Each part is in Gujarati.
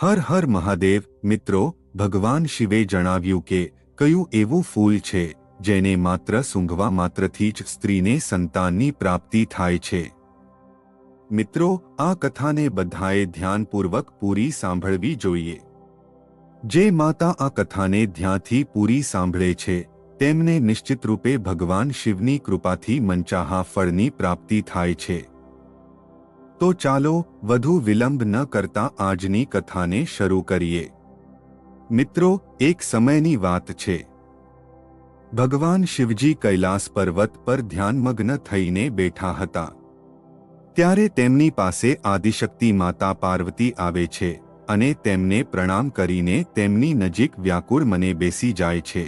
હર હર મહાદેવ। મિત્રો, ભગવાન શિવે જણાવ્યું કે કયું એવું ફૂલ છે જેને માત્ર સૂંઘવા માત્રથી જ સ્ત્રીને સંતાનની પ્રાપ્તિ થાય છે। મિત્રો, આ કથાને બધાએ ધ્યાનપૂર્વક પૂરી સાંભળવી જોઈએ। જે માતા આ કથાને ધ્યાનથી પૂરી સાંભળે છે તેમને નિશ્ચિત રૂપે ભગવાન શિવની કૃપાથી મનચાહા ફળની પ્રાપ્તિ થાય છે। તો ચાલો વધુ વિલંબ ન કરતા આજની કથાને શરૂ કરીએ। મિત્રો, એક સમયની વાત છે। ભગવાન શિવજી કૈલાસ પર્વત પર ધ્યાનમગ્ન થઈને બેઠા હતા। ત્યારે તેમની પાસે આદિશક્તિ માતા પાર્વતી આવે છે અને તેમને પ્રણામ કરીને તેમની નજીક વ્યાકુળ મને બેસી જાય છે।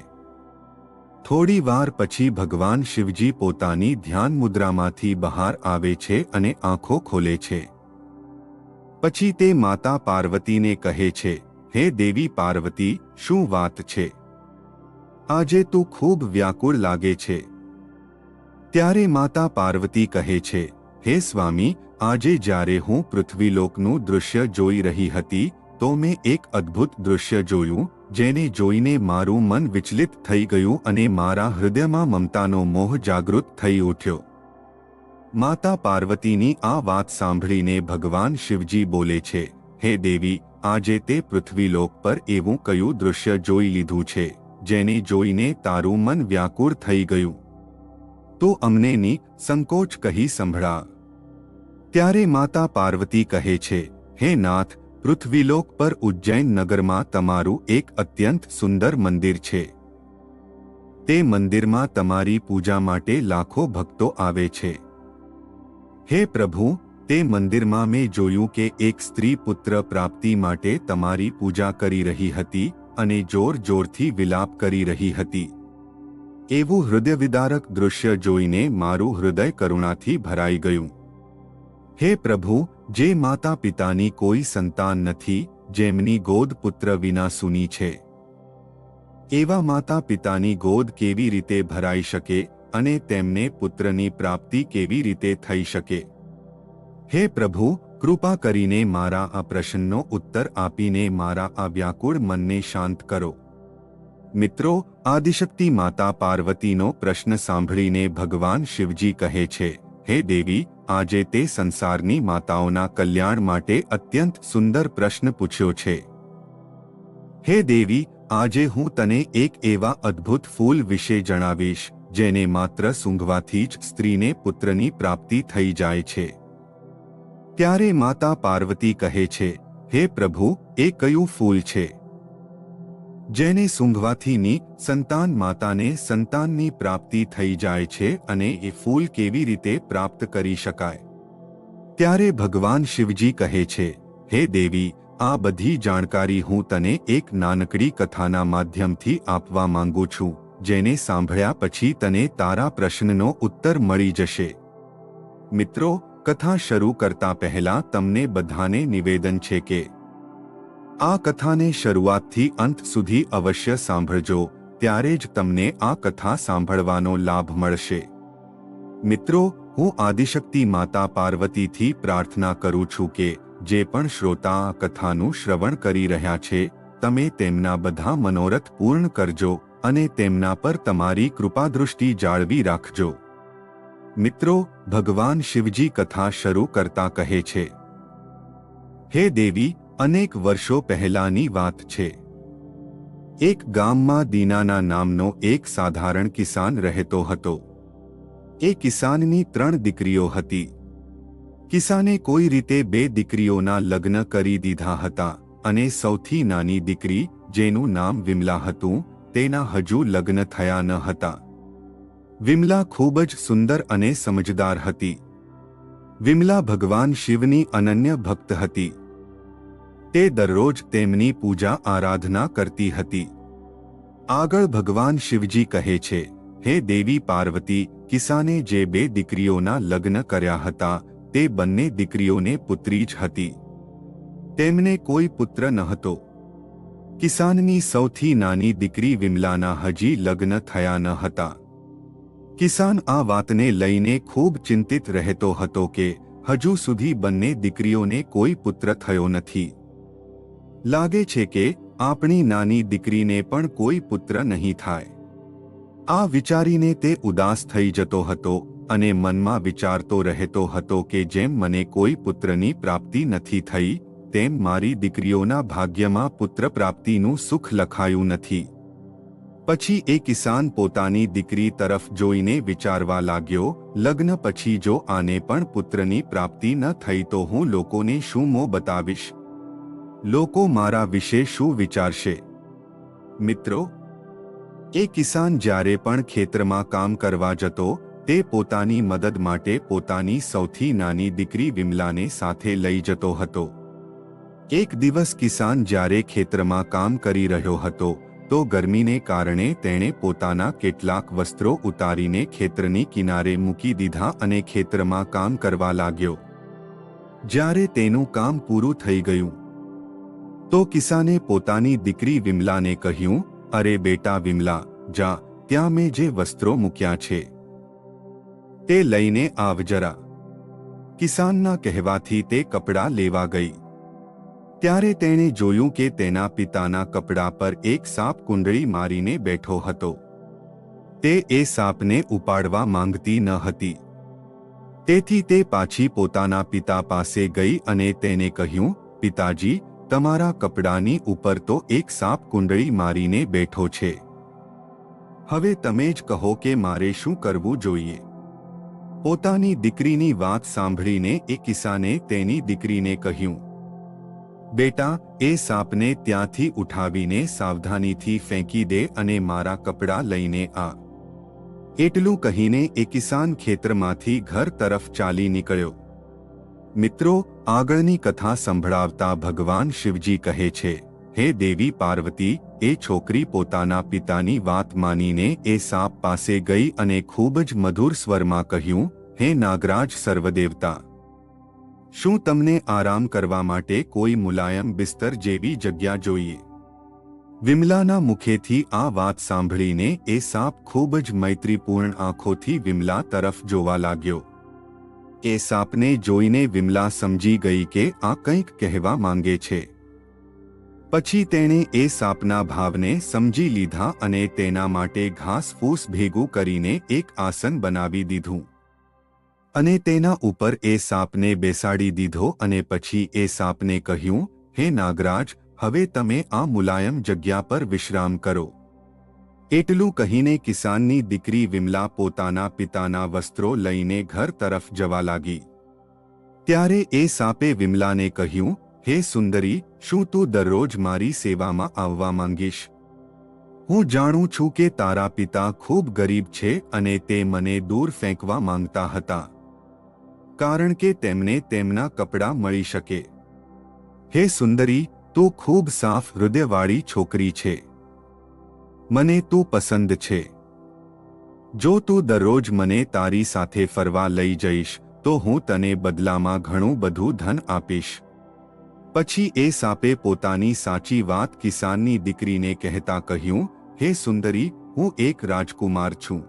થોડી વાર પછી ભગવાન શિવજી પોતાની ધ્યાન મુદ્રામાંથી બહાર આવે છે અને આંખો ખોલે છે। પછી તે માતા પાર્વતીને કહે છે, હે દેવી પાર્વતી, શું વાત છે? આજે તું ખૂબ વ્યાકુળ લાગે છે। ત્યારે માતા પાર્વતી કહે છે, હે સ્વામી, આજે જ્યારે હું પૃથ્વીલોકનું દૃશ્ય જોઈ રહી હતી તો મેં એક અદ્ભુત દૃશ્ય જોયું જેને જોઈને મારું મન વિચલિત થઈ ગયું અને મારા હૃદયમાં મમતાનો મોહ જાગૃત થઈ ઉઠ્યો। માતા પાર્વતીની આ વાત સાંભળીને ભગવાન શિવજી બોલે છે, હે દેવી, આજે તે પૃથ્વીલોક પર એવું કયું દૃશ્ય જોઈ લીધું છે જેને જોઈને તારું મન વ્યાકુળ થઈ ગયું? તો અમને ની સંકોચ કહી સંભળા। ત્યારે માતા પાર્વતી કહે છે, હે નાથ, પૃથ્વીલોક પર ઉજ્જૈન નગરમાં તમારું એક અત્યંત સુંદર મંદિર છે। તે મંદિરમાં તમારી પૂજા માટે લાખો ભક્તો આવે છે। હે પ્રભુ, તે મંદિરમાં મેં જોયું કે એક સ્ત્રી પુત્ર પ્રાપ્તિ માટે તમારી પૂજા કરી રહી હતી અને જોર જોરથી વિલાપ કરી રહી હતી। એવું હૃદયવિદારક દૃશ્ય જોઈને મારું હૃદય કરુણાથી ભરાઈ ગયું। હે પ્રભુ, જે માતા પિતાની કોઈ સંતાન નથી, જેમની ગોદ પુત્ર વિના સૂની છે, એવા માતા પિતાની ગોદ કેવી રીતે ભરાઈ શકે અને તેમને પુત્રની પ્રાપ્તિ કેવી રીતે થઈ શકે? હે પ્રભુ, કૃપા કરીને મારા આ પ્રશ્નનો ઉત્તર આપીને મારા આ વ્યાકુળ મનને શાંત કરો। મિત્રો, આદિશક્તિ માતા પાર્વતીનો પ્રશ્ન સાંભળીને ભગવાન શિવજી કહે છે, હે દેવી, આજે તે સંસારની માતાઓના કલ્યાણ માટે અત્યંત સુંદર પ્રશ્ન પૂછ્યો છે। હે દેવી, આજે હું તને એક એવા અદ્ભુત ફૂલ વિશે જણાવીશ જેને માત્ર સૂંઘવાથી જ સ્ત્રીને પુત્રની પ્રાપ્તિ થઈ જાય છે। ત્યારે માતા પાર્વતી કહે છે, હે પ્રભુ, એ કયું ફૂલ છે જેને સૂંઘવાથી ની સંતાન માતાને સંતાનની પ્રાપ્તિ થઈ જાય છે અને એ ફૂલ કેવી રીતે પ્રાપ્ત કરી શકાય? ત્યારે ભગવાન શિવજી કહે છે, હે દેવી, આ બધી જાણકારી હું તને એક નાનકડી કથાના માધ્યમથી આપવા માંગુ છું, જેને સાંભળ્યા પછી તને તારા પ્રશ્નનો ઉત્તર મળી જશે। મિત્રો, કથા શરૂ કરતા પહેલા તમને બધાને નિવેદન છે કે આ કથાને શરૂઆતથી અંત સુધી અવશ્ય સાંભળજો, ત્યારે જ તમને આ કથા સાંભળવાનો લાભ મળશે। મિત્રો, હું આદિશક્તિ માતા પાર્વતીથી પ્રાર્થના કરું છું કે જે પણ શ્રોતા આ કથાનું શ્રવણ કરી રહ્યા છે, તમે તેમના બધા મનોરથ પૂર્ણ કરજો અને તેમના પર તમારી કૃપાદૃષ્ટિ જાળવી રાખજો। મિત્રો, ભગવાન શિવજી કથા શરૂ કરતા કહે છે, હે દેવી, અનેક વર્ષો પહેલાની વાત છે। એક ગામમાં દીનાના નામનો એક સાધારણ કિસાન રહેતો હતો। એ કિસાનની 3 દીકરીઓ હતી। કિસાને કોઈ રીતે 2 દીકરીઓના લગ્ન કરી દીધા હતા અને સૌથી નાની દીકરી, જેનું નામ વિમલા હતું, તેના હજુ લગ્ન થયા ન હતા। વિમલા ખૂબ જ સુંદર અને સમજદાર હતી। વિમલા ભગવાન શિવની અનન્ય ભક્ત હતી। તે દરરોજ તેમની પૂજા આરાધના કરતી હતી। આગળ ભગવાન શિવજી કહે છે, હે દેવી પાર્વતી, કિસાને જે 2 દીકરીઓના લગ્ન કર્યા હતા તે બંને દીકરીઓને પુત્રી જ હતી। તેમને કોઈ પુત્ર નહોતો। કિસાનની સૌથી નાની દીકરી વિમલાના હજી લગ્ન થયા ન હતા। કિસાન આ વાતને લઈને ખૂબ ચિંતિત રહેતો હતો કે હજુ સુધી બંને દીકરીઓને કોઈ પુત્ર થયો નથી। લાગે છે કે આપણી નાની દીકરીને પણ કોઈ પુત્ર નહીં થાય. આ વિચારીને તે ઉદાસ થઈ જતો હતો અને મનમાં વિચારતો રહેતો હતો કે જેમ મને કોઈ પુત્રની પ્રાપ્તિ નથી થઈ, તેમ મારી દીકરીઓના ભાગ્યમાં પુત્ર પ્રાપ્તિનું સુખ લખાયું નથી. પછી એ કિસાન પોતાની દીકરી તરફ જોઈને વિચારવા લાગ્યો, લગ્ન પછી જો આને પણ પુત્રની પ્રાપ્તિ ન થઈ તો હું લોકોને શું મોં બતાવીશ? લોકો મારા વિશે શું વિચારશે? મિત્રો, એ કિસાન જ્યારે પણ ખેતરમાં કામ કરવા જતો, તે પોતાની મદદ માટે પોતાની સૌથી નાની દીકરી વિમલાને સાથે લઈ જતો હતો. એક દિવસ કિસાન જ્યારે ખેતરમાં કામ કરી રહ્યો હતો તો ગરમીને કારણે તેણે પોતાના કેટલાક વસ્ત્રો ઉતારીને ખેતરની કિનારે મૂકી દીધા અને ખેતરમાં કામ કરવા લાગ્યો. જ્યારે તેનું કામ પૂરું થઈ ગયું તો કિસાને પોતાની દીકરી વિમલાને કહ્યું, અરે બેટા વિમલા, જા, ત્યાં મેં જે વસ્ત્રો મૂક્યા છે તે લઈને આવ જરા. કિસાનના કહેવાથી તે કપડાં લેવા ગઈ. ત્યારે તેણે જોયું કે તેના પિતાના કપડા પર એક સાપ કુંડળી મારીને બેઠો હતો. તે એ સાપને ઉપાડવા માંગતી ન હતી. તેથી તે પાછી પોતાના પિતા પાસે ગઈ અને તેને કહ્યું, પિતાજી, તમારા કપડાની ઉપર તો એક સાપ કુંડળી મારીને બેઠો છે. હવે તમે જ કહો કે મારે શું કરવું જોઈએ? પોતાની દીકરીની વાત સાંભળીને એ કિસાને તેની દીકરીને કહ્યું, બેટા, એ સાપને ત્યાંથી ઉઠાવીને સાવધાનીથી ફેંકી દે અને મારા કપડાં લઈને આ. એટલું કહીને એ કિસાન ખેતરમાંથી ઘર તરફ ચાલી નીકળ્યો. મિત્રો, આગળની કથા સંભળાવતા ભગવાન શિવજી કહે છે, હે દેવી પાર્વતી, એ છોકરી પોતાના પિતાની વાત માનીને એ સાપ પાસે ગઈ અને ખૂબ જ મધુર સ્વરમાં કહ્યું, હે નાગરાજ સર્વદેવતા, શું તમને આરામ કરવા માટે કોઈ મુલાયમ બિસ્તર જેવી જગ્યા જોઈએ? વિમલાના મુખેથી આ વાત સાંભળીને એ સાપ ખૂબ જ મૈત્રીપૂર્ણ આંખોથી વિમલા તરફ જોવા લાગ્યો. એ સાપને જોઈને વિમલા સમજી ગઈ કે આ કંઈક કહેવા માંગે છે. પછી તેણે એ સાપના ભાવને સમજી લીધા અને તેના માટે ઘાસ ફૂસ ભેગું કરીને એક આસન બનાવી દીધું અને તેના ઉપર એ સાપને બેસાડી દીધો અને પછી એ સાપને કહ્યું, હે નાગરાજ, હવે તમે આ મુલાયમ જગ્યા પર વિશ્રામ કરો. એટલું કહીને કિસાનની દીકરી વિમલા પોતાના પિતાના વસ્ત્રો લઈને ઘર તરફ જવા લાગી. ત્યારે એ સાપે વિમલાને કહ્યું, હે સુંદરી, શું તું દરરોજ મારી સેવામાં આવવા માંગીશ? હું જાણું છું કે તારા પિતા ખૂબ ગરીબ છે અને તે મને દૂર ફેંકવા માંગતા હતા કારણ કે તેમને તેમના કપડાં મળી શકે. હે સુંદરી, તું ખૂબ સાફ હૃદયવાળી છોકરી છે. મને તું પસંદ છે. જો તું દરરોજ મને તારી સાથે ફરવા લઈ જઈશ તો હું તને બદલામાં ઘણું બધું ધન આપીશ. પછી એ સાપે પોતાની સાચી વાત કિસાનની દીકરીને કહેતા કહ્યું, હે સુંદરી, હું એક રાજકુમાર છું.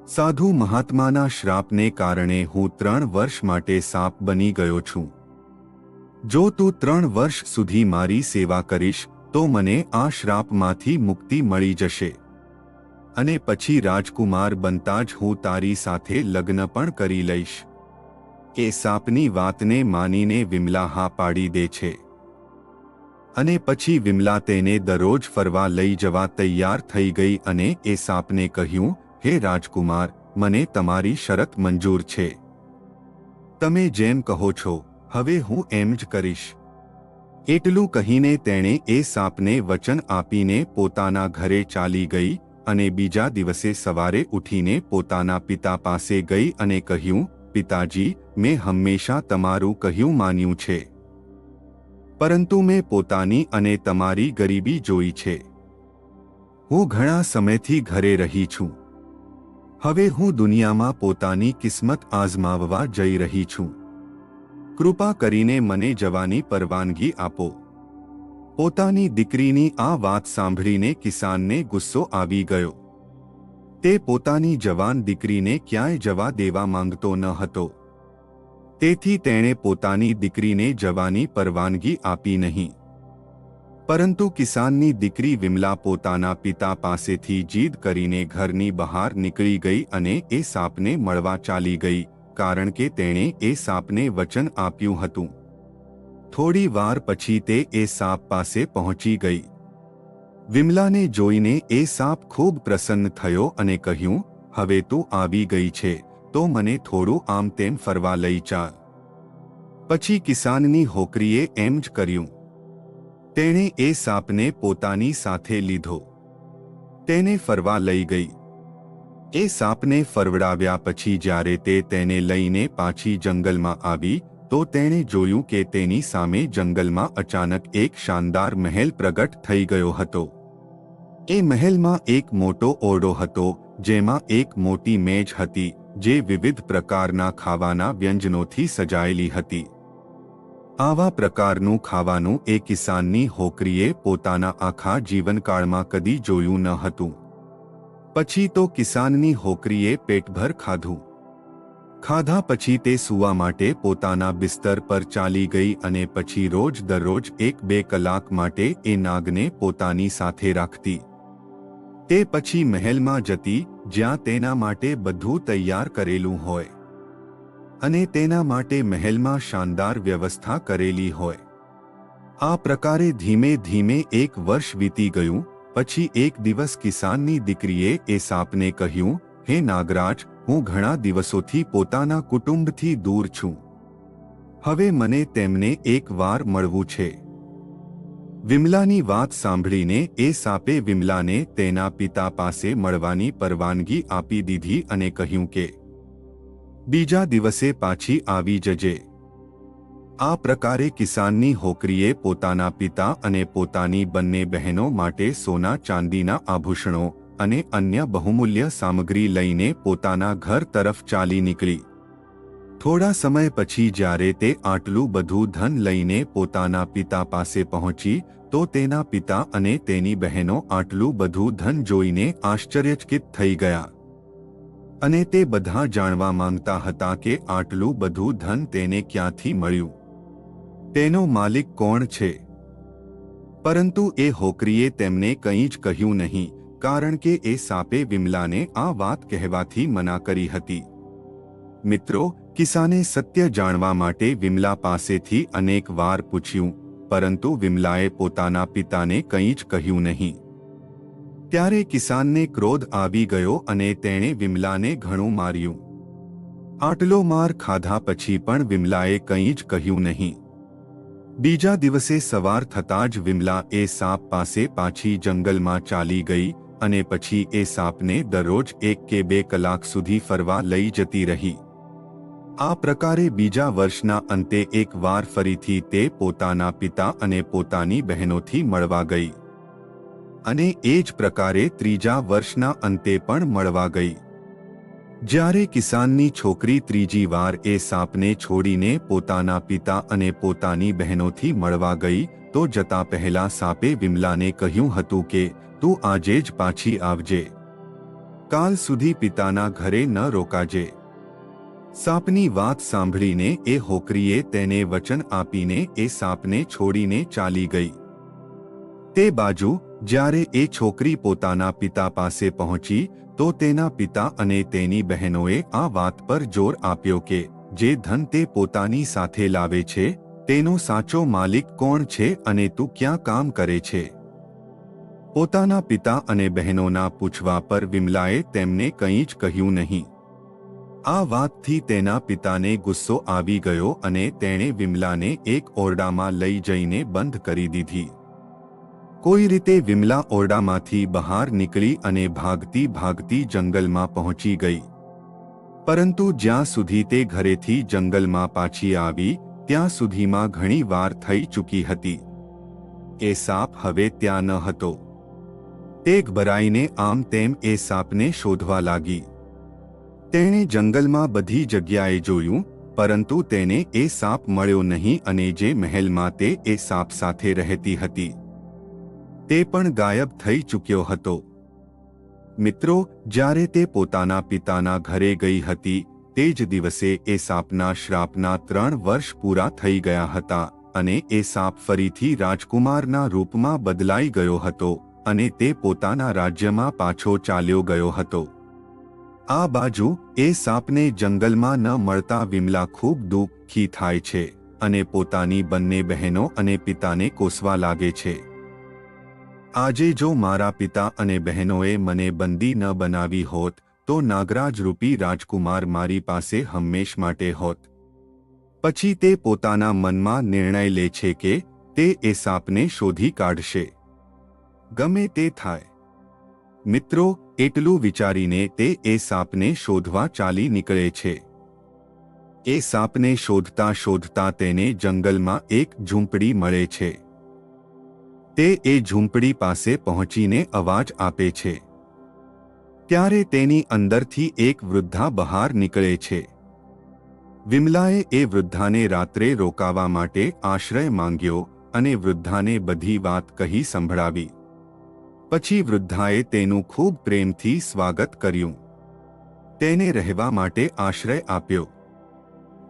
સાધુ મહાત્માના શ્રાપને કારણે હું 3 વર્ષ માટે સાપ બની ગયો છું. જો તું 3 વર્ષ સુધી મારી સેવા કરીશ તો મને આ શ્રાપમાંથી મુક્તિ મળી જશે અને પછી રાજકુમાર બનતા જ હું તારી સાથે લગ્ન પણ કરી લઈશ. એ સાપની વાતને માનીને વિમલા હા પાડી દે છે અને પછી વિમલા તેને દરરોજ ફરવા લઈ જવા તૈયાર થઈ ગઈ અને એ સાપને કહ્યું, હે રાજકુમાર, મને તમારી શરત મંજૂર છે. તમે જેમ કહો છો હવે હું એમ જ કરીશ. એટલું કહીને તેણે એ સાપને વચન આપીને પોતાના ઘરે ચાલી ગઈ અને બીજા દિવસે સવારે ઉઠીને પોતાના પિતા પાસે ગઈ અને કહ્યું, પિતાજી, મેં હંમેશા તમારું કહ્યું માન્યું છે, પરંતુ મેં પોતાની અને તમારી ગરીબી જોઈ છે. હું ઘણા સમયથી ઘરે રહી છું. હવે હું દુનિયામાં પોતાની કિસ્મત આઝમાવવા જઈ રહી છું. કૃપા કરીને મને જવાની પરવાનગી આપો. પોતાની દીકરીની આ વાત સાંભળીને કિસાનને ગુસ્સો આવી ગયો. તે પોતાની જવાન દીકરીને ક્યાંય જવા દેવા માંગતો ન હતો. તેથી તેણે પોતાની દીકરીને જવાની પરવાનગી આપી નહીં. પરંતુ કિસાનની દીકરી વિમલા પોતાના પિતા પાસેથી જીદ કરીને ઘરની બહાર નીકળી ગઈ અને એ સાપને મળવા ચાલી ગઈ, કારણ કે તેણે એ સાપને વચન આપ્યું હતું. થોડી વાર પછી તે એ સાપ પાસે પહોંચી ગઈ. વિમલાને જોઈને એ સાપ ખૂબ પ્રસન્ન થયો અને કહ્યું, હવે તું આવી ગઈ છે તો મને થોડું આમ તેમ ફરવા લઈ ચાલ. પછી કિસાનની હોકરીએ એમ જ કર્યું. તેણે એ સાપને પોતાની સાથે લીધો. તેને ફરવા લઈ ગઈ. એ સાપને ફરવડાવ્યા પછી જ્યારે તે તેને લઈને પાછી જંગલમાં આવી તો તેણે જોયું કે તેની સામે જંગલમાં અચાનક એક શાનદાર મહેલ પ્રગટ થઈ ગયો હતો. એ મહેલમાં એક મોટો ઓરડો હતો, જેમાં એક મોટી મેજ હતી જે વિવિધ પ્રકારના ખાવાના વ્યંજનોથી સજાયેલી હતી. આવા પ્રકારનું ખાવાનું એ કિસાનની હોકરીએ પોતાના આખા જીવનકાળમાં કદી જોયું ન હતું. પછી તો કિસાનની હોકરીએ પેટભર ખાધું. ખાધા પછી તે સૂવા માટે પોતાના બિસ્તર પર ચાલી ગઈ અને પછી રોજ દરરોજ 1-2 કલાક માટે એ નાગને પોતાની સાથે રાખતી. તે પછી મહેલમાં જતી જ્યાં તેના માટે બધું તૈયાર કરેલું હોય અને તેના માટે મહેલમાં શાનદાર વ્યવસ્થા કરેલી હોય. આ પ્રકારે ધીમે ધીમે 1 વર્ષ વીતી ગયું. પછી એક દિવસ કિસાનની દીકરીએ એ સાપને કહ્યું, હે નાગરાજ, હું ઘણા દિવસોથી પોતાના કુટુંબથી દૂર છું. હવે મને તેમને એક વાર મળવું છે. વિમલાની વાત સાંભળીને એ સાપે વિમલાને તેના પિતા પાસે મળવાની પરવાનગી આપી દીધી અને કહ્યું કે બીજા દિવસે પાછી આવી જજે. આ પ્રકારે કિસાનની હોકરીએ પોતાના પિતા અને પોતાની બંને બહેનો માટે સોના ચાંદીના આભૂષણો અને અન્ય બહુમૂલ્ય સામગ્રી લઈને પોતાના ઘર તરફ ચાલી નીકળી. થોડા સમય પછી જ્યારે તે આટલું બધું ધન લઈને પોતાના પિતા પાસે પહોંચી તો તેના પિતા અને તેની બહેનો આટલું બધું ધન જોઈને આશ્ચર્યચકિત થઈ ગયા અને તે બધા જાણવા માંગતા હતા કે આટલું બધું ધન તેને ક્યાંથી મળ્યું, તેનો માલિક કોણ છે. પરંતુ એ હોકરીએ તેમને કંઈ જ કહ્યું નહીં, કારણ કે એ સાપે વિમલાને આ વાત કહેવાથી મના કરી હતી. મિત્રો, કિસાને સત્ય જાણવા માટે વિમલા પાસેથી અનેક વાર પૂછ્યું, પરંતુ વિમલાએ પોતાના પિતાને કંઈ જ કહ્યું નહીં. ત્યારે કિસાનને ક્રોધ આવી ગયો અને તેણે વિમલાને ઘણું માર્યું. આટલો માર ખાધા પછી પણ વિમલાએ કંઈ જ કહ્યું નહીં. બીજા દિવસે સવાર થતાં જ વિમલા એ સાપ પાસે પાછી જંગલમાં ચાલી ગઈ અને પછી એ સાપને દરરોજ 1 કે 2 કલાક સુધી ફરવા લઈ જતી રહી. આ પ્રકારે બીજા વર્ષના અંતે એક વાર ફરીથી તે પોતાના પિતા અને પોતાની બહેનોથી મળવા ગઈ અને એ જ પ્રકારે ત્રીજા વર્ષના અંતે પણ મળવા ગઈ. જ્યારે કિસાનની છોકરી ત્રીજી વાર એ સાપને છોડીને પોતાના પિતા અને પોતાની બહેનોથી મળવા ગઈ તો જતા પહેલા સાપે વિમલાને કહ્યું હતું કે તું આજે જ પાછી આવજે. કાલ સુધી પિતાના ઘરે ન રોકાજે. સાપની વાત સાંભળીને એ હોકરીએ તેને વચન આપીને એ સાપને છોડીને ચાલી ગઈ. તે બાજુ જ્યારે એ છોકરી પોતાના પિતા પાસે પહોંચી તો તેના પિતા અને તેની બહેનોએ આ વાત પર જોર આપ્યો કે જે ધન તે પોતાની સાથે લાવે છે તેનો સાચો માલિક કોણ છે અને તું ક્યાં કામ કરે છે. પોતાના પિતા અને બહેનોના પૂછવા પર વિમલાએ તેમને કંઈ જ કહ્યું નહીં. આ વાતથી તેના પિતાને ગુસ્સો આવી ગયો અને તેણે વિમલાને એક ઓરડામાં લઈ જઈને બંધ કરી દીધી. કોઈ રીતે વિમલા ઓરડામાંથી બહાર નીકળી અને ભાગતી ભાગતી જંગલમાં પહોંચી ગઈ. પરંતુ જ્યાં સુધી તે ઘરેથી જંગલમાં પાછી આવી ત્યાં સુધીમાં ઘણી વાર થઈ ચૂકી હતી. એ સાપ હવે ત્યાં ન હતો. તે ગભરાઈને આમ તેમ એ સાપને શોધવા લાગી. તેણે જંગલમાં બધી જગ્યાએ જોયું, પરંતુ તેને એ સાપ મળ્યો નહીં અને જે મહેલમાં તે એ સાપ સાથે રહેતી હતી તે પણ ગાયબ થઈ ચૂક્યો હતો. મિત્રો, જ્યારે તે પોતાના પિતાના ઘરે ગઈ હતી તે જ દિવસે એ સાપના શ્રાપના 3 વર્ષ પૂરા થઈ ગયા હતા અને એ સાપ ફરીથી રાજકુમારના રૂપમાં બદલાઈ ગયો હતો અને તે પોતાના રાજ્યમાં પાછો ચાલ્યો ગયો હતો. આ બાજુ એ સાપને જંગલમાં ન મળતા વિમલા ખૂબ દુઃખી થાય છે અને પોતાની બંને બહેનો અને પિતાને કોસવા લાગે છે. આજે જો મારા પિતા અને બહેનોએ મને બંદી ન બનાવી હોત તો નાગરાજ રૂપી રાજકુમાર મારી પાસે હંમેશ માટે હોત. પછી તે પોતાના મનમાં નિર્ણય લે છે કે તે એ સાપને શોધી કાઢશે, ગમે તે થાય. મિત્રો, એટલું વિચારીને તે એ સાપને શોધવા ચાલી નીકળે છે. એ સાપને શોધતા શોધતા તેને જંગલમાં એક ઝૂંપડી મળે છે. તે એ ઝૂંપડી પાસે પહોંચીને અવાજ આપે છે. ત્યારે તેની અંદરથી એક વૃદ્ધા બહાર નીકળે છે. વિમલાએ એ વૃદ્ધાને રાત્રે રોકાવા માટે આશ્રય માંગ્યો અને વૃદ્ધાને બધી વાત કહી સંભળાવી. પછી વૃદ્ધાએ તેનું ખૂબ પ્રેમથી સ્વાગત કર્યું. તેને રહેવા માટે આશ્રય આપ્યો.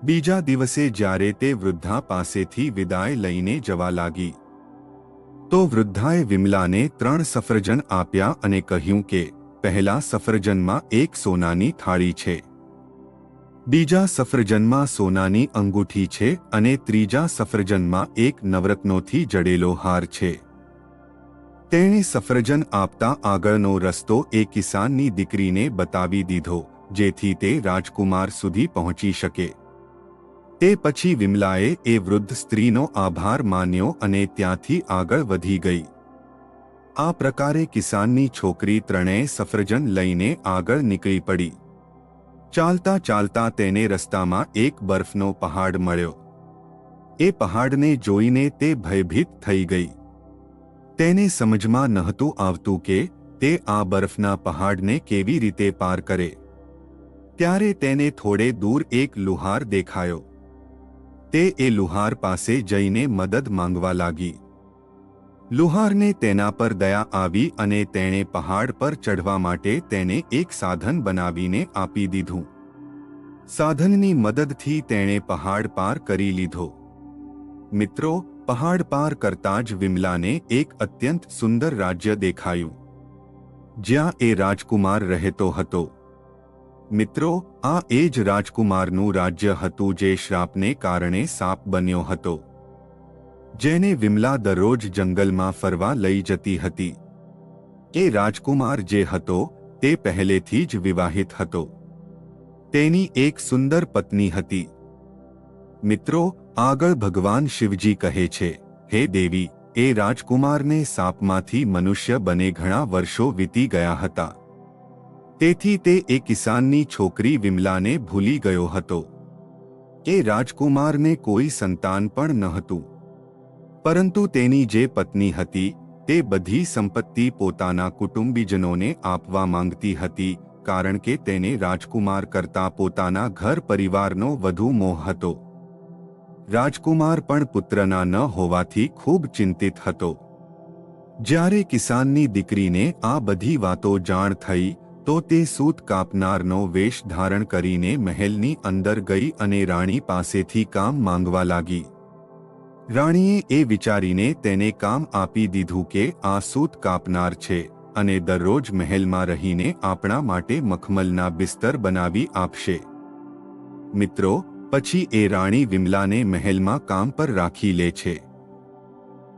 બીજા દિવસે જ્યારે તે વૃદ્ધા પાસેથી વિદાય લઈને જવા લાગી તો વૃદ્ધાએ વિમલાને 3 સફરજન આપ્યા અને કહ્યું કે પહેલા સફરજનમાં એક સોનાની થાળી છે, બીજા સફરજનમાં સોનાની અંગૂઠી છે અને ત્રીજા સફરજનમાં એક નવરત્નોથી જડેલો હાર છે. તેણે સફરજન આપતા આગળનો રસ્તો એ કિસાનની દીકરીને બતાવી દીધો જેથી તે રાજકુમાર સુધી પહોંચી શકે. તે પછી વિમલાએ એ વૃદ્ધ સ્ત્રીનો આભાર માન્યો અને ત્યાંથી આગળ વધી ગઈ. આ પ્રકારે કિસાનની છોકરી ત્રણેય સફરજન લઈને આગળ નીકળી પડી. ચાલતા ચાલતા તેને રસ્તામાં એક બરફનો પહાડ મળ્યો. એ પહાડને જોઈને તે ભયભીત થઈ ગઈ. તેને સમજમાં નહોતું આવતું કે તે આ બરફના પહાડને કેવી રીતે પાર કરે. ત્યારે તેને થોડે દૂર એક લુહાર દેખાયો. તે એ લુહાર પાસે જઈને મદદ માંગવા લાગી. લુહારને તેના પર દયા આવી અને તેણે પહાડ પર ચઢવા માટે તેને એક સાધન બનાવીને આપી દીધું. સાધનની મદદથી તેણે પહાડ પાર કરી લીધો. મિત્રો, પહાડ પાર કરતા જ વિમલાને એક અત્યંત સુંદર રાજ્ય દેખાયું જ્યાં એ રાજકુમાર રહેતો હતો. મિત્રો, આ એ જ રાજકુમારનું રાજ્ય હતું જે શ્રાપને કારણે સાપ બન્યો હતો, જેને વિમલા દરરોજ જંગલમાં ફરવા લઈ જતી હતી. એ રાજકુમાર જે હતો તે પહેલેથી જ વિવાહિત હતો. તેની એક સુંદર પત્ની હતી. મિત્રો, આગળ ભગવાન શિવજી કહે છે, હે દેવી, એ રાજકુમારને સાપમાંથી મનુષ્ય બને ઘણા વર્ષો વીતી ગયા હતા. તેથી તે એ કિસાનની છોકરી વિમલાને ભૂલી ગયો હતો. એ રાજકુમારને કોઈ સંતાન પણ નહોતું, પરંતુ તેની જે પત્ની હતી તે બધી સંપત્તિ પોતાના કુટુંબીજનોને આપવા માંગતી હતી કારણ કે તેને રાજકુમાર કરતા પોતાના ઘર પરિવારનો વધુ મોહ હતો. રાજકુમાર પણ પુત્રના ન હોવાથી ખૂબ ચિંતિત હતો. જ્યારે કિસાનની દીકરીને આ બધી વાતો જાણ થઈ તો તે સૂત કાપનારનો વેશ ધારણ કરીને મહેલની અંદર ગઈ અને રાણી પાસેથી કામ માંગવા લાગી. રાણીએ એ વિચારીને તેને કામ આપી દીધું કે આ સૂત કાપનાર છે અને દરરોજ મહેલમાં રહીને આપણા માટે મખમલના બિસ્તર બનાવી આપશે. મિત્રો, પછી એ રાણી વિમલાને મહેલમાં કામ પર રાખી લે છે.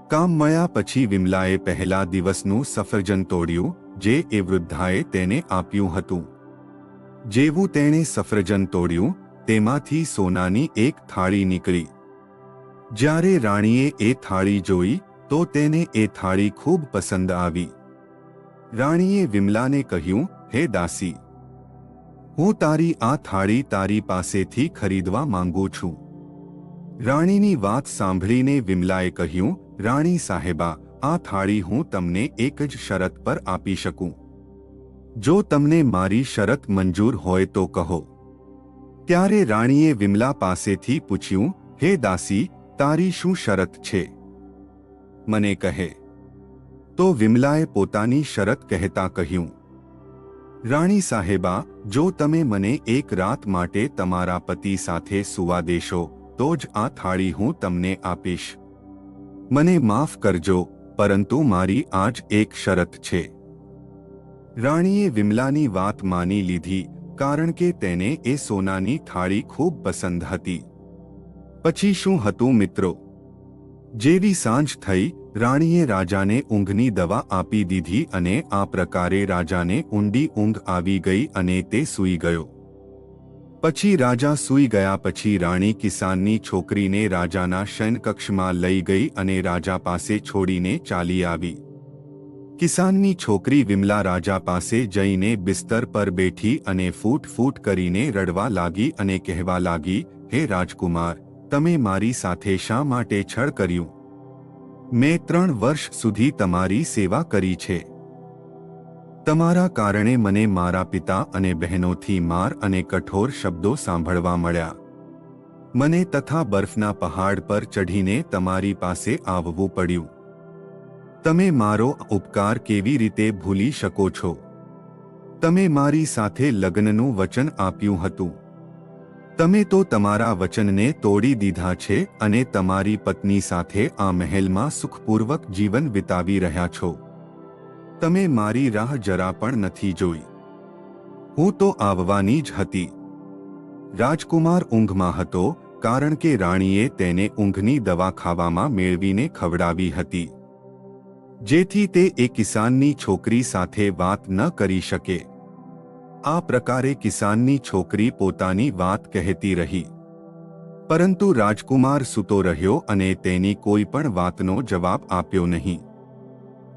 કામ મળ્યા પછી વિમલાએ પહેલા દિવસનું સફરજન તોડ્યું જે એ વૃદ્ધાએ તેને આપ્યું હતું. જેવું તેણે સફરજન તોડ્યું તેમાંથી સોનાની એક થાળી નીકળી. જ્યારે રાણીએ એ થાળી જોઈ તો તેને એ થાળી ખૂબ પસંદ આવી. રાણીએ વિમલાને કહ્યું, હે દાસી, હું તારી આ થાળી તારી પાસેથી ખરીદવા માંગુ છું. રાણીની વાત સાંભળીને વિમલાએ કહ્યું, રાણી સાહેબા, આ થાળી હું તમને એક જ શરત પર આપી શકું. જો તમને મારી શરત મંજૂર હોય તો કહો. ત્યારે રાણીએ વિમલા પાસેથી પૂછ્યું, હે દાસી, તારી શું શરત છે? મને કહે. તો વિમલાએ પોતાની શરત કહેતા કહ્યું, રાણી સાહેબા, જો તમે મને એક રાત માટે તમારા પતિ સાથે સૂવા દેશો તો જ આ થાળી હું તમને આપીશ. મને માફ કરજો, પરંતુ મારી આજ એક શરત છે. રાણીએ વિમલાની વાત માની લીધી, કારણ કે તેને એ સોનાની થાળી ખૂબ પસંદ હતી. પછી શું હતું મિત્રો? જેવી સાંજ થઈ, રાણીએ રાજાને ઊંઘની દવા આપી દીધી અને આ પ્રકારે રાજાને ઊંડી ઊંઘ આવી ગઈ અને તે સૂઈ ગયો. પછી રાજા સૂઈ ગયા પછી રાણી કિસાનની છોકરીને રાજાના શયનકક્ષમાં લઈ ગઈ અને રાજા પાસે છોડીને ચાલી આવી. કિસાનની છોકરી વિમલા રાજા પાસે જઈને બિસ્તર પર બેઠી અને ફૂટ ફૂટ કરીને રડવા લાગી અને કહેવા લાગી, હે રાજકુમાર, તમે મારી સાથે શા માટે છળ કર્યું? મેં 3 વર્ષ સુધી તમારી સેવા કરી છે. તમારા કારણે મને મારા પિતા અને બહેનોથી માર અને કઠોર શબ્દો સાંભળવા મળ્યા. મને તથા બરફના પહાડ પર ચઢીને તમારી પાસે આવવું પડ્યું. તમે મારો ઉપકાર કેવી રીતે ભૂલી શકો છો? તમે મારી સાથે લગ્નનું વચન આપ્યું હતું. તમે તો તમારા વચનને તોડી દીધા છે અને તમારી પત્ની સાથે આ મહેલમાં સુખપૂર્વક જીવન વિતાવી રહ્યા છો. તમે મારી રાહ જરા પણ નથી જોઈ. હું તો આવવાની જ હતી. રાજકુમાર ઊંઘમાં હતો, કારણ કે રાણીએ તેને ઊંઘની દવા ખાવામાં મેળવીને ખવડાવી હતી, જેથી તે એ કિસાનની છોકરી સાથે વાત ન કરી શકે. આ પ્રકારે કિસાનની છોકરી પોતાની વાત કહેતી રહી, પરંતુ રાજકુમાર સૂતો રહ્યો અને તેની કોઈ પણ વાતનો જવાબ આપ્યો નહીં.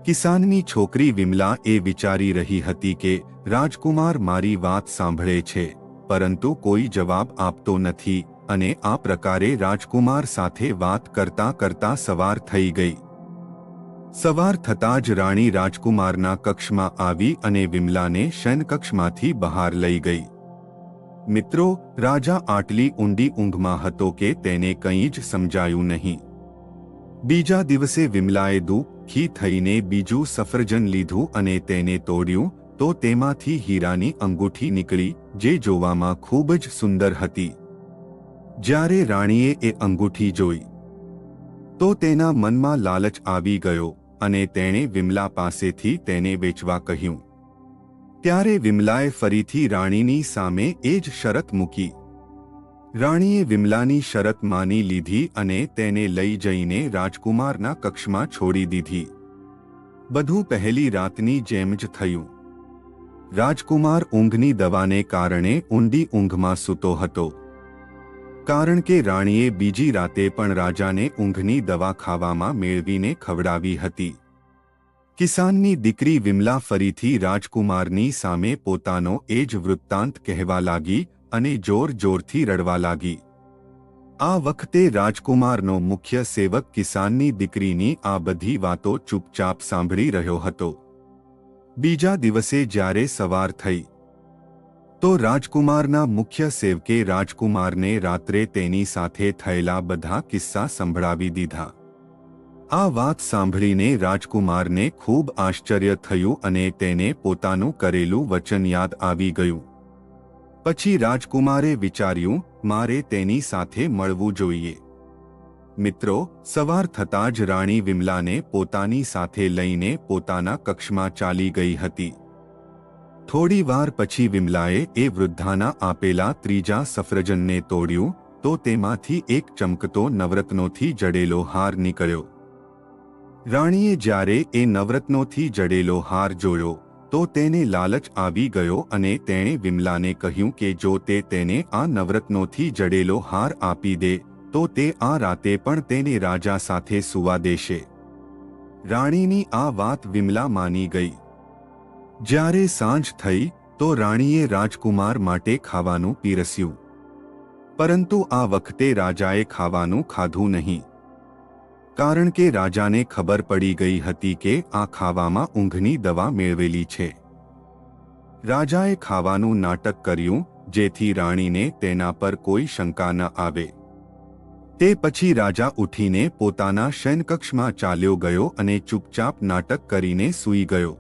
કિસાનની છોકરી વિમલા એ વિચારી રહી હતી કે રાજકુમાર મારી વાત સાંભળે છે, પરંતુ કોઈ જવાબ આપતો નથી, અને આ પ્રકારે રાજકુમાર સાથે વાત કરતા કરતા સવાર થઈ ગઈ. સવાર થતાં જ રાણી રાજકુમારના કક્ષમાં આવી અને વિમલાને શયનકક્ષમાંથી બહાર લઈ ગઈ. મિત્રો, રાજા આટલી ઊંડી ઊંઘમાં હતો કે તેને કંઈ જ સમજાયું નહીં. બીજા દિવસે વિમલાએ દુઃખી થઈને બીજું સફરજન લીધું અને તેને તોડ્યું, તો તેમાંથી હીરાની અંગૂઠી નીકળી, જે જોવામાં ખૂબ જ સુંદર હતી. જ્યારે રાણીએ એ અંગૂઠી જોઈ, તો તેના મનમાં લાલચ આવી ગયો અને તેણે વિમલા પાસેથી તેને વેચવા કહ્યું. ત્યારે વિમલાએ ફરીથી રાણીની સામે એ જ શરત મૂકી. રાણીએ વિમલાની શરત માની લીધી અને તેને લઈ જઈને રાજકુમારના કક્ષમાં છોડી દીધી. બધું પહેલી રાતની જેમ જ થયું. રાજકુમાર ઊંઘની દવાને કારણે ઊંડી ઊંઘમાં સૂતો હતો, કારણ કે રાણીએ બીજી રાતે પણ રાજાને ઊંઘની દવા ખાવામાં મેળવીને ખવડાવી હતી. કિસાનની દીકરી વિમલા ફરીથી રાજકુમારની સામે પોતાનો એ જ વૃત્તાંત કહેવા લાગી અને જોર જોરથી રડવા લાગી. આ વખતે રાજકુમારનો મુખ્ય સેવક કિસાનની દીકરીની આ બધી વાતો ચૂપચાપ સાંભળી રહ્યો હતો. બીજા દિવસે જ્યારે સવાર થઈ, તો રાજકુમારના મુખ્ય સેવકે રાજકુમારને રાત્રે તેની સાથે થયેલા બધા કિસ્સા સંભળાવી દીધા. આ વાત સાંભળીને રાજકુમારને ખૂબ આશ્ચર્ય થયું અને તેને પોતાનું કરેલું વચન યાદ આવી ગયું. પછી રાજકુમારે વિચાર્યું, મારે તેની સાથે મળવું જોઈએ. મિત્રો, સવાર થતાં જ રાણી વિમલાને પોતાની સાથે લઈને પોતાના કક્ષમાં ચાલી ગઈ હતી. થોડી વાર પછી વિમલાએ એ વૃદ્ધાના આપેલા ત્રીજા સફરજનને તોડ્યું, તો તેમાંથી એક ચમકતો નવરત્નોથી જડેલો હાર નીકળ્યો. રાણીએ જ્યારે એ નવરત્નોથી જડેલો હાર જોયો, તો તેને લાલચ આવી ગયો અને તેણે વિમલાને કહ્યું કે જો તે તેને આ નવરત્નોથી જડેલો હાર આપી દે, તો તે આ રાતે પણ તેને રાજા સાથે સૂવા દેશે. રાણીની આ વાત વિમલા માની ગઈ. જ્યારે સાંજ થઈ, તો રાણીએ રાજકુમાર માટે ખાવાનું પીરસ્યું, પરંતુ આ વખતે રાજાએ ખાવાનું ખાધું નહીં, કારણ કે રાજાને ખબર પડી ગઈ હતી કે આ ખાવામાં ઊંઘની દવા મેળવેલી છે. રાજાએ ખાવાનું નાટક કર્યું, જેથી રાણીને તેના પર કોઈ શંકા ન આવે. તે પછી રાજા ઉઠીને પોતાના શયનકક્ષમાં ચાલ્યો ગયો અને ચૂપચાપ નાટક કરીને સૂઈ ગયો.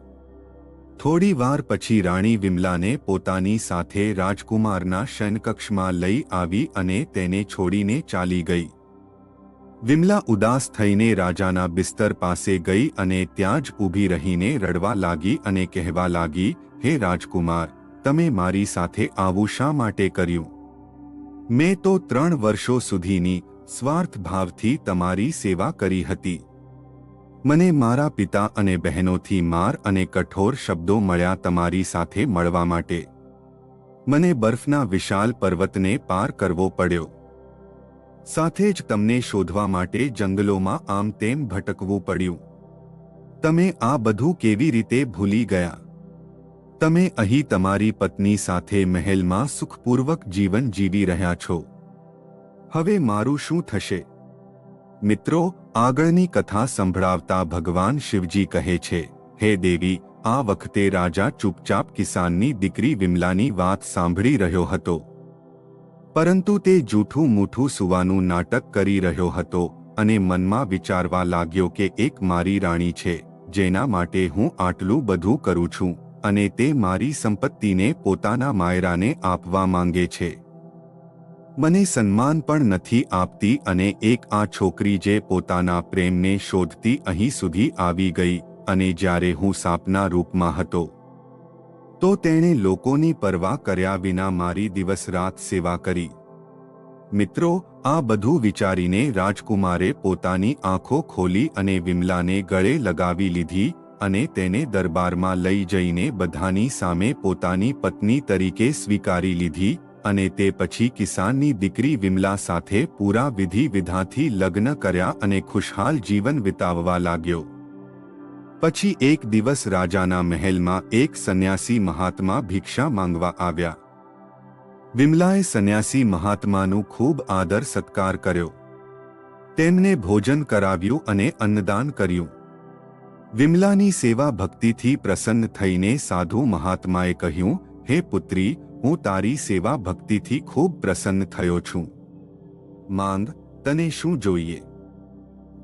થોડી વાર પછી રાણી વિમલાને પોતાની સાથે રાજકુમારના શયનકક્ષમાં લઈ આવી અને તેને છોડીને ચાલી ગઈ. વિમલા ઉદાસ થઈને રાજાના બિસ્તર પાસે ગઈ અને ત્યાં જ ઊભી રહીને રડવા લાગી અને કહેવા લાગી, હે રાજકુમાર, તમે મારી સાથે આવું શા માટે કર્યું? મેં તો 3 વર્ષો સુધીની સ્વાર્થ ભાવથી તમારી સેવા કરી હતી. મને મારા પિતા અને બહેનોથી માર અને કઠોર શબ્દો મળ્યા તમારી સાથે મળવા માટે. મને બરફના વિશાળ પર્વતને પાર કરવો પડ્યો. સાથે જ તમને શોધવા માટે જંગલોમાં આમ તેમ ભટકવું પડ્યું. તમે આ બધું કેવી રીતે ભૂલી ગયા? તમે અહીં તમારી પત્ની સાથે મહેલમાં સુખપૂર્વક જીવન જીવી રહ્યા છો. હવે મારું શું થશે? મિત્રો, આગળની કથા સંભળાવતા ભગવાન શિવજી કહે છે, હે દેવી, આ વખતે રાજા ચૂપચાપ કિસાનની દીકરી વિમલાની વાત સાંભળી રહ્યો હતો. પરંતુ તે જૂઠું મૂઠું સુવાનું નાટક કરી રહ્યો હતો અને મનમાં વિચારવા લાગ્યો કે એક મારી રાણી છે, જેના માટે હું આટલું બધું કરું છું, અને તે મારી સંપત્તિને પોતાના માયરાને આપવા માંગે છે. મને સન્માન પણ નથી આપતી અને એક આ છોકરી જે પોતાના પ્રેમને શોધતી અહીં સુધી આવી ગઈ, અને જ્યારે હું સાપના રૂપમાં હતો તો તેણે લોકોની પરવા કર્યા વિના મારી દિવસ રાત સેવા કરી. મિત્રો, આ બધું વિચારીને રાજકુમારે પોતાની આંખો ખોલી અને વિમલાને ગળે લગાવી લીધી અને તેને દરબારમાં લઈ જઈને બધાની સામે પોતાની પત્ની તરીકે સ્વીકારી લીધી અને તે પછી કિસાનની દીકરી વિમલા સાથે પૂરા વિધિ વિધાનથી લગ્ન કર્યા અને ખુશહાલ જીવન વિતાવવા લાગ્યો. પછી એક દિવસ રાજાના મહેલમાં એક સંન્યાસી મહાત્મા ભિક્ષા માંગવા આવ્યા. વિમલાએ સંન્યાસી મહાત્માનું ખૂબ આદર સત્કાર કર્યો. તેમને ભોજન કરાવ્યું અને અન્નદાન કર્યું. વિમલાની સેવા ભક્તિથી પ્રસન્ન થઈને સાધુ મહાત્માએ કહ્યું, હે પુત્રી, હું તારી સેવા ભક્તિથી ખૂબ પ્રસન્ન થયો છું. માંગ, તને શું જોઈએ?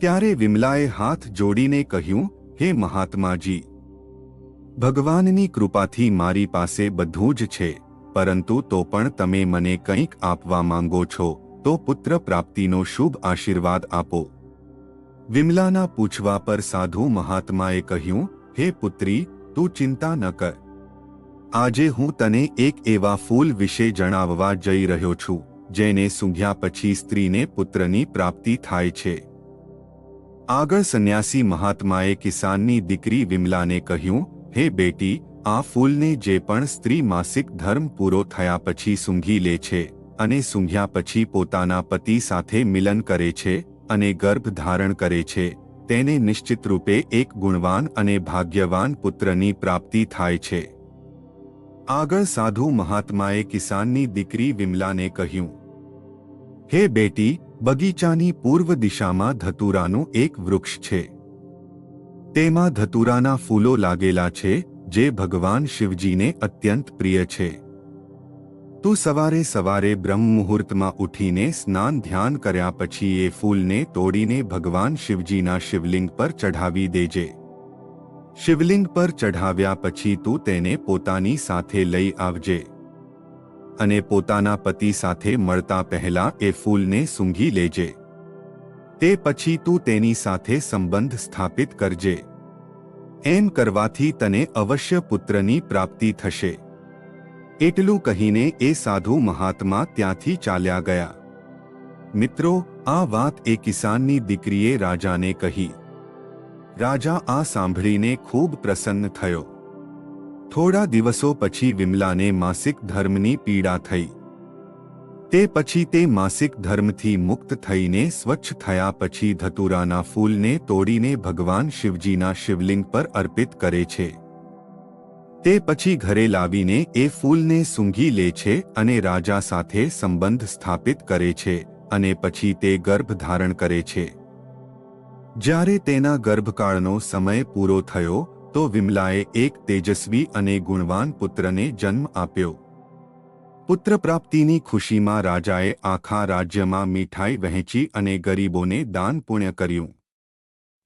ત્યારે વિમલાએ હાથ જોડીને કહ્યું, હે મહાત્માજી, ભગવાનની કૃપાથી મારી પાસે બધું જ છે, પરંતુ તો પણ તમે મને કંઈક આપવા માંગો છો તો પુત્ર પ્રાપ્તિનો શુભ આશીર્વાદ આપો. વિમલાના પૂછવા પર સાધુ મહાત્માએ કહ્યું, હે પુત્રી, તું ચિંતા ન કર. આજે હું તને એક એવા ફૂલ વિશે જણાવવા જઈ રહ્યો છું, જેને સૂંઘ્યા પછી સ્ત્રીને પુત્રની પ્રાપ્તિ થાય છે. આગળ સંન્યાસી મહાત્માએ કિસાનની દીકરી વિમલાને કહ્યું, હે બેટી, આ ફૂલને જે પણ સ્ત્રી માસિક ધર્મ પૂરો થયા પછી સૂંઘી લે છે અને સૂંઘ્યા પછી પોતાના પતિ સાથે મિલન કરે છે અને ગર્ભ ધારણ કરે છે, તેને નિશ્ચિત રૂપે એક ગુણવાન અને ભાગ્યવાન પુત્રની પ્રાપ્તિ થાય છે. આગળ સાધુ મહાત્માએ કિસાનની દીકરી વિમલાને કહ્યું, હે બેટી, બગીચાની પૂર્વ દિશામાં ધતુરાનું એક વૃક્ષ છે. તેમાં ધતુરાના ફૂલો લાગેલા છે, જે ભગવાન શિવજીને અત્યંત પ્રિય છે. તું સવારે સવારે બ્રહ્મ મુહૂર્તમાં ઉઠીને સ્નાન ધ્યાન કર્યા પછી એ ફૂલને તોડીને ભગવાન શિવજીના શિવલિંગ પર ચઢાવી દેજે. શિવલિંગ પર ચઢાવ્યા પછી તું તેને પોતાની સાથે લઈ આવજે અને પોતાના પતિ સાથે મળતા પહેલા એ ફૂલને સૂંઘી લેજે. તે પછી તું તેની સાથે સંબંધ સ્થાપિત કરજે. એમ કરવાથી તને અવશ્ય પુત્રની પ્રાપ્તિ થશે. એટલું કહીને એ સાધુ મહાત્મા ત્યાંથી ચાલ્યા ગયા. મિત્રો, આ વાત એ કિસાનની દીકરીએ રાજાને કહી. રાજા આ સાંભળીને ખૂબ પ્રસન્ન થયો. થોડા દિવસો પછી વિમલાને માસિક ધર્મની પીડા થઈ. તે પછી તે માસિક ધર્મથી મુક્ત થઈને સ્વચ્છ થયા પછી ધતુરાના ફૂલને તોડીને ભગવાન શિવજીના શિવલિંગ પર અર્પિત કરે છે. તે પછી ઘરે લાવીને એ ફૂલને સૂંઘી લે છે અને રાજા સાથે સંબંધ સ્થાપિત કરે છે અને પછી તે ગર્ભ ધારણ કરે છે. જ્યારે તેના ગર્ભકાળનો સમય પૂરો થયો તો વિમલાએ એક તેજસ્વી અને ગુણવાન પુત્રને જન્મ આપ્યો. પુત્ર પ્રાપ્તિની ખુશીમાં રાજાએ આખા રાજ્યમાં મીઠાઈ વહેંચી અને ગરીબોને દાન પુણ્ય કર્યું.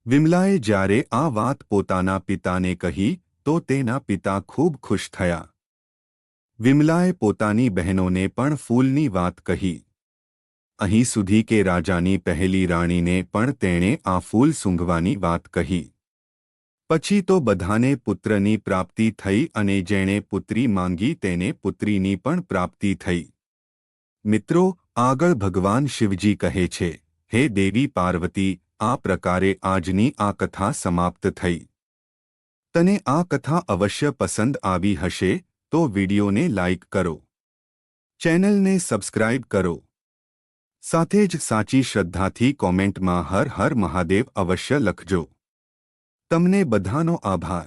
વિમલાએ જ્યારે આ વાત પોતાના પિતાને કહી તો તેના પિતા ખૂબ ખુશ થયા. વિમલાએ પોતાની બહેનોને પણ ફૂલની વાત કહી. અહીં સુધી કે રાજાની પહેલી રાણીને પણ તેણે આ ફૂલ સૂંઘવાની વાત કહી. પછી તો બધાને પુત્રની પ્રાપ્તિ થઈ અને જેણે પુત્રી માંગી તેને પુત્રીની પણ પ્રાપ્તિ થઈ. મિત્રો, આગળ ભગવાન શિવજી કહે છે, હે દેવી પાર્વતી, આ પ્રકારે આજની આ કથા સમાપ્ત થઈ. તને આ કથા અવશ્ય પસંદ આવી હશે તો વિડિયોને લાઇક કરો, ચેનલને સબસ્ક્રાઇબ કરો. સાથે જ સાચી શ્રદ્ધાથી કોમેન્ટમાં હર હર મહાદેવ અવશ્ય લખજો. તમને બધાનો આભાર.